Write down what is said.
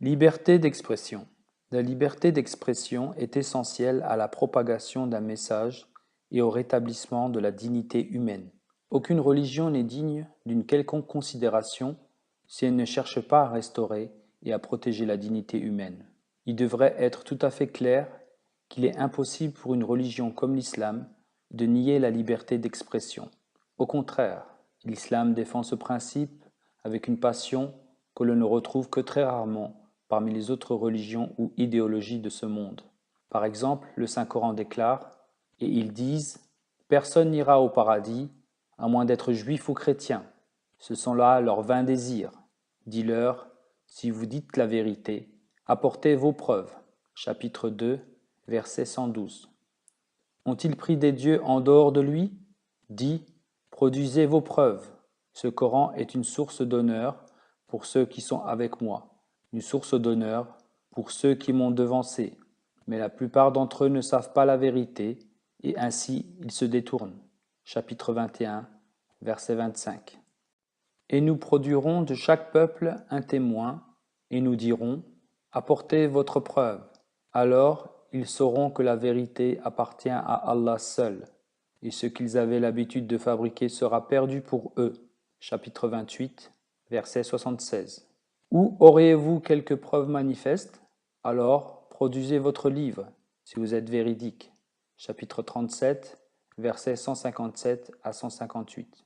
Liberté d'expression. La liberté d'expression est essentielle à la propagation d'un message et au rétablissement de la dignité humaine. Aucune religion n'est digne d'une quelconque considération si elle ne cherche pas à restaurer et à protéger la dignité humaine. Il devrait être tout à fait clair qu'il est impossible pour une religion comme l'islam de nier la liberté d'expression. Au contraire, l'islam défend ce principe avec une passion que l'on ne retrouve que très rarement parmi les autres religions ou idéologies de ce monde. Par exemple, le Saint-Coran déclare « Et ils disent « Personne n'ira au paradis, à moins d'être juif ou chrétien. Ce sont là leurs vains désirs. Dis-leur, si vous dites la vérité, apportez vos preuves. » Chapitre 2, verset 112. Ont-ils pris des dieux en dehors de lui? Dis, produisez vos preuves. Ce Coran est une source d'honneur pour ceux qui sont avec moi, une source d'honneur pour ceux qui m'ont devancé. Mais la plupart d'entre eux ne savent pas la vérité, et ainsi ils se détournent. Chapitre 21, verset 25. Et nous produirons de chaque peuple un témoin, et nous dirons, apportez votre preuve. Alors ils sauront que la vérité appartient à Allah seul, et ce qu'ils avaient l'habitude de fabriquer sera perdu pour eux. Chapitre 28, verset 76. Ou auriez-vous quelques preuves manifestes? Alors produisez votre livre, si vous êtes véridique. Chapitre 37, versets 157 à 158.